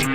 Hey,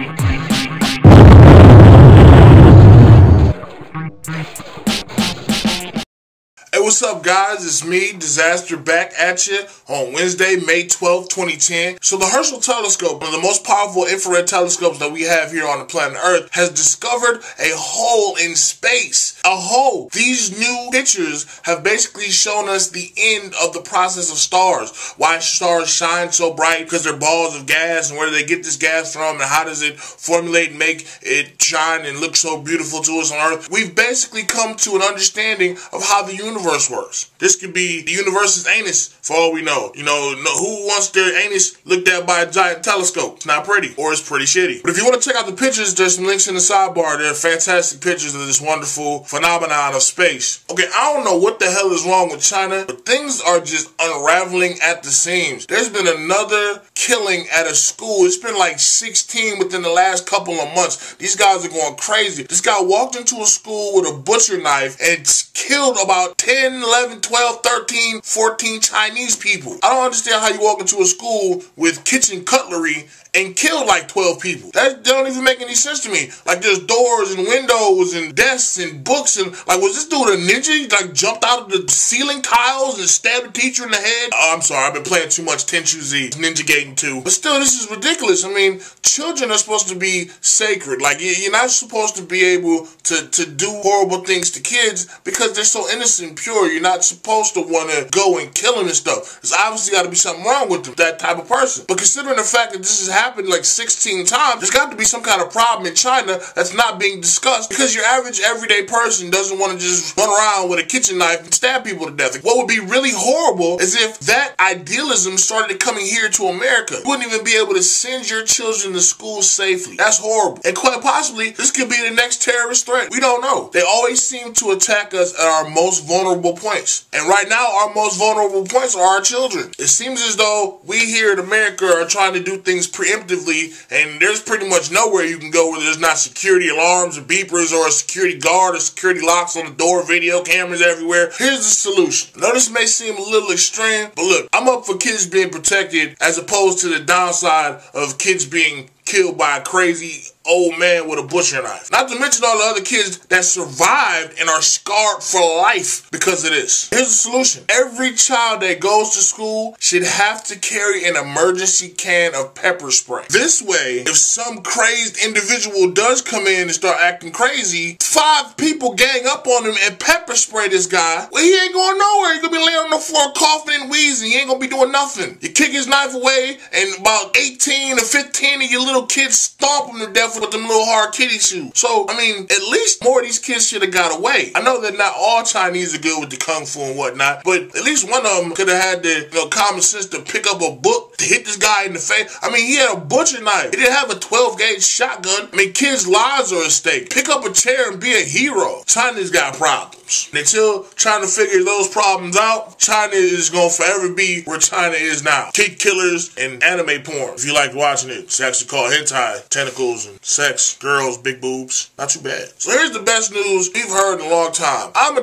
what's up, guys? It's me, Disaster, back at you on Wednesday, May 12th, 2010. So the Herschel telescope, one of the most powerful infrared telescopes that we have here on the planet Earth, has discovered a hole in space. A hole. These new pictures have basically shown us the end of the process of stars. Why stars shine so bright? Because they're balls of gas, and where do they get this gas from, and how does it formulate and make it shine and look so beautiful to us on Earth? We've basically come to an understanding of how the universe works. This could be the universe's anus for all we know. You know, who wants their anus looked at by a giant telescope? It's not pretty, or it's pretty shitty. But if you want to check out the pictures, there's some links in the sidebar. There are fantastic pictures of this wonderful phenomenon of space. Okay, I don't know what the hell is wrong with China, but things are just unraveling at the seams. There's been another killing at a school. It's been like 16 within the last couple of months. These guys are going crazy. This guy walked into a school with a butcher knife and killed about 10, 11, 12, 13, 14 Chinese people. I don't understand how you walk into a school with kitchen cutlery and kill like 12 people. That don't even make any sense to me. Like, there's doors and windows and desks and books, and like, was this dude a ninja? He like jumped out of the ceiling tiles and stabbed a teacher in the head? Oh, I'm sorry, I've been playing too much Tenchu Z, Ninja Gaiden 2. But still, this is ridiculous. I mean, children are supposed to be sacred. Like, you're not supposed to be able to do horrible things to kids because they're so innocent and pure. You're not supposed to want to go and kill them and stuff. There's obviously got to be something wrong with them, that type of person. But considering the fact that this has happened like 16 times, there's got to be some kind of problem in China that's not being discussed, because your average everyday person doesn't want to just run around with a kitchen knife and stab people to death. What would be really horrible is if that idealism started coming here to America. You wouldn't even be able to send your children to school safely. That's horrible. And quite possibly, this could be the next terrorist threat. We don't know. They always seem to attack us at our most vulnerable points. And right now, our most vulnerable points are our children. It seems as though we here in America are trying to do things preemptively, and there's pretty much nowhere you can go where there's not security alarms or beepers or a security guard or security locks on the door, video cameras everywhere. Here's the solution. I know this may seem a little extreme, but look, I'm up for kids being protected as opposed to the downside of kids being killed by a crazy old man with a butcher knife. Not to mention all the other kids that survived and are scarred for life because of this. Here's the solution. Every child that goes to school should have to carry an emergency can of pepper spray. This way, if some crazed individual does come in and start acting crazy, 5 people gang up on him and pepper spray this guy, well, he ain't going nowhere. He's gonna be laying on the floor coughing and wheezing. He ain't gonna be doing nothing. You kick his knife away, and about 18 or 15 of your little kids stomp him to death with them little hard kitty shoes. So, I mean, at least more of these kids should have got away. I know that not all Chinese are good with the kung fu and whatnot, but at least one of them could have had the common sense to pick up a book to hit this guy in the face. I mean, he had a butcher knife. He didn't have a 12-gauge shotgun. I mean, kids' lives are at stake. Pick up a chair and be a hero. China's got problems. And until China figures those problems out, China is going to forever be where China is now. Kid killers and anime porn. If you like watching it, it's actually called hentai, tentacles and sex, girls, big boobs. Not too bad. So here's the best news we've heard in a long time. I'm a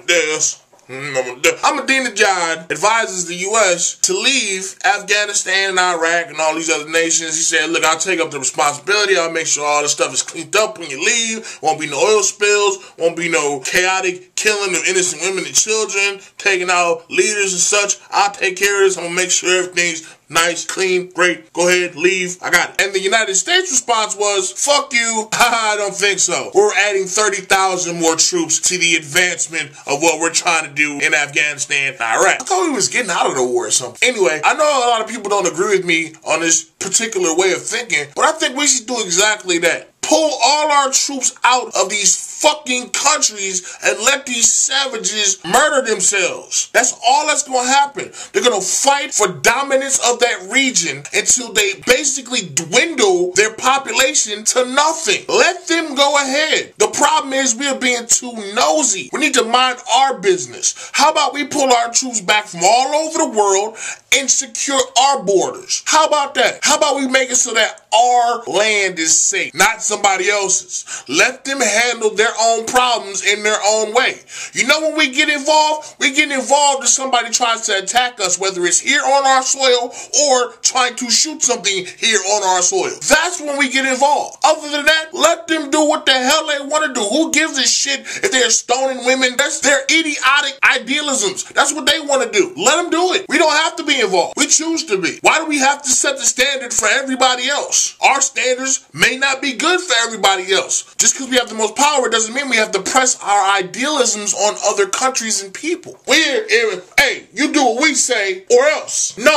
this. Ahmadinejad advises the U.S. to leave Afghanistan and Iraq and all these other nations. He said, look, I'll take up the responsibility. I'll make sure all this stuff is cleaned up when you leave. Won't be no oil spills. Won't be no chaotic killing of innocent women and children, taking out leaders and such. I'll take care of this. I'm going to make sure everything's nice, clean, great. Go ahead, leave. I got it. And the United States response was, fuck you. I don't think so. We're adding 30,000 more troops to the advancement of what we're trying to do in Afghanistan and Iraq. I thought we was getting out of the war or something. Anyway, I know a lot of people don't agree with me on this particular way of thinking, but I think we should do exactly that. Pull all our troops out of these fucking countries and let these savages murder themselves. That's all that's going to happen. They're going to fight for dominance of that region until they basically dwindle their population to nothing. Let them go ahead. The problem is we're being too nosy. We need to mind our business. How about we pull our troops back from all over the world and secure our borders? How about that? How about we make it so that our land is safe, not somebody else's. Let them handle their own problems in their own way. You know when we get involved if somebody tries to attack us, whether it's here on our soil or trying to shoot something here on our soil. That's when we get involved. Other than that, let them do what the hell they want to do. Who gives a shit if they're stoning women? That's their idiotic idealisms. That's what they want to do. Let them do it. We don't have to be involved. We choose to be. Why do we have to set the standard for everybody else? Our standards may not be good for everybody else. Just because we have the most power doesn't mean we have to press our idealisms on other countries and people. Hey, you do what we say or else. No.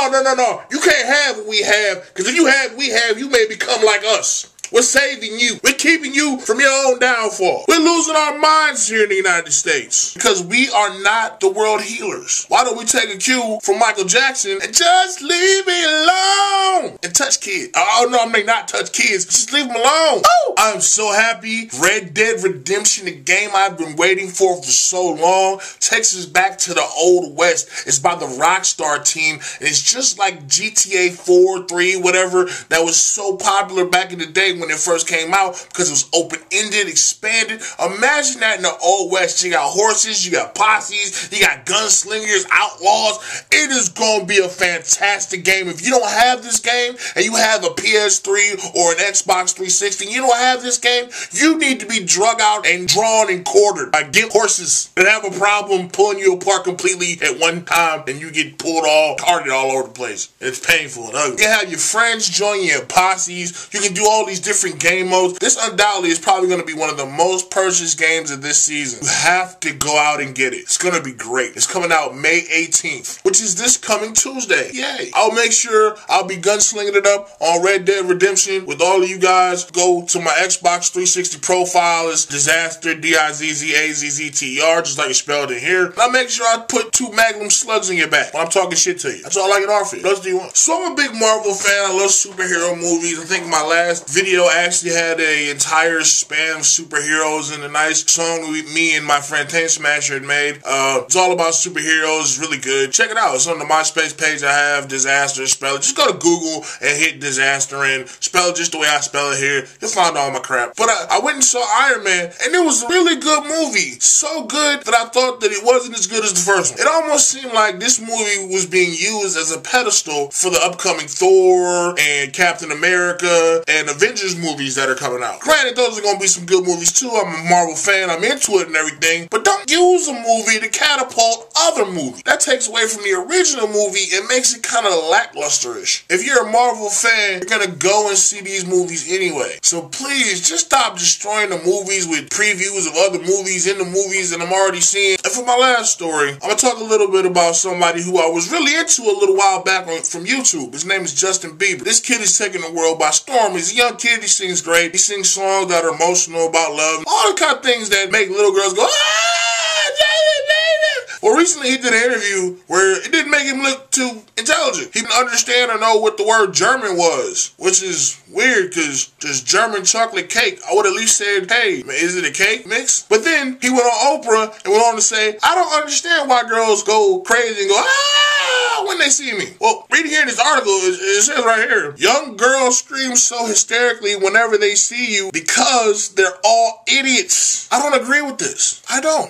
You can't have what we have, because if you have what we have, you may become like us. We're saving you. We're keeping you from your own downfall. We're losing our minds here in the United States because we are not the world healers. Why don't we take a cue from Michael Jackson and just leave me alone and touch kids? Oh no, I may not touch kids. Just leave them alone. Oh, I'm so happy. Red Dead Redemption, the game I've been waiting for so long, takes us back to the old West. It's by the Rockstar team, and it's just like GTA 4, 3, whatever, that was so popular back in the day when it first came out because it was open-ended, expanded. Imagine that in the Old West. You got horses, you got posses, you got gunslingers, outlaws. It is going to be a fantastic game. If you don't have this game and you have a PS3 or an Xbox 360, and you don't have this game, you need to be drug out and drawn and quartered by gimp horses that have a problem pulling you apart completely at one time, and you get carted all over the place. It's painful and ugly. You have your friends join you in posses. You can do all these different game modes. This undoubtedly is probably going to be one of the most purchased games of this season. You have to go out and get it. It's going to be great. It's coming out May 18th, which is this coming Tuesday. Yay. I'll make sure I'll be gunslinging it up on Red Dead Redemption with all of you guys. Go to my Xbox 360 profile. It's Disaster, D-I-Z-Z-A-Z-Z-T-E-R, just like it's spelled in here. And I'll make sure I put 2 Magnum slugs in your back when I'm talking shit to you. That's all I can offer you. What else do you want? So I'm a big Marvel fan. I love superhero movies. I think my last video actually had an entire span of superheroes and a nice song me and my friend Tane Smasher had made. It's all about superheroes. It's really good. Check it out. It's on the MySpace page I have, Disaster, spell it. Just go to Google and hit Disaster and spell it just the way I spell it here. You'll find all my crap. But I went and saw Iron Man, and it was a really good movie. So good that I thought that it wasn't as good as the first one. It almost seemed like this movie was being used as a pedestal for the upcoming Thor and Captain America and Avengers movies that are coming out. Granted, those are going to be some good movies too. I'm a Marvel fan. I'm into it and everything. But don't use a movie to catapult other movies. That takes away from the original movie and makes it kind of lacklusterish. If you're a Marvel fan, you're going to go and see these movies anyway. So please, just stop destroying the movies with previews of other movies in the movies that I'm already seeing. And for my last story, I'm going to talk a little bit about somebody who I was really into a little while back from YouTube. His name is Justin Bieber. This kid is taking the world by storm. He's a young kid. He sings great. He sings songs that are emotional about love. All the kind of things that make little girls go, ah, Justin Bieber. Well, recently he did an interview where it didn't make him look too intelligent. He didn't understand or know what the word German was, which is weird because just German chocolate cake. I would at least said, hey, is it a cake mix? But then he went on Oprah and went on to say, I don't understand why girls go crazy and go, ah, when they see me. Well, reading here in this article, it says right here, young girls scream so hysterically whenever they see you because they're all idiots. I don't agree with this. I don't.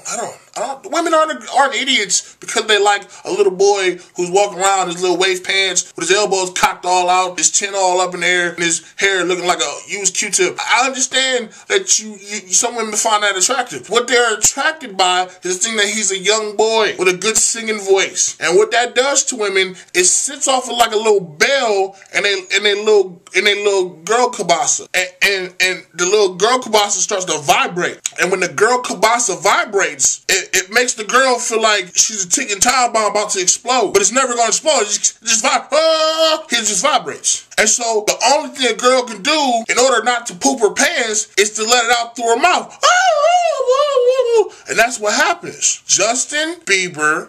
Women aren't idiots because they like a little boy who's walking around in his little waist pants with his elbows cocked all out, his chin all up in the air, and his hair looking like a used Q-tip. I understand that some women find that attractive. What they're attracted by is the thing that he's a young boy with a good singing voice. And what that does to women is sits off of like a little bell and a little girl kabasa. And the little girl kabasa starts to vibrate. And when the girl kabasa vibrates, it makes the girl feel like she's a ticking time bomb about to explode. But it's never going to explode. It just vibrates. And so the only thing a girl can do in order not to poop her pants is to let it out through her mouth. And that's what happens. Justin Bieber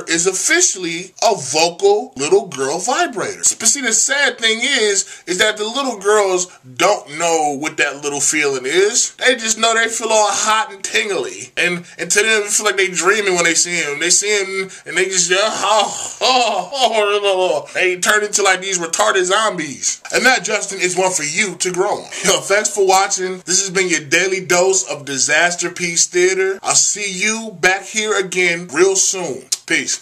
is officially a vocal little girl vibrator. But see, the sad thing is that the little girls don't know what that little feeling is. They just know they feel all hot and tingly. And to them, it feel like they dreaming when they see him. They see him and they just, they turn into like these retarded zombies. And that, Justin, is one for you to grow on. Yo, thanks for watching. This has been your daily dose of Disaster Piece Theater. I'll see you back here again real soon. Peace.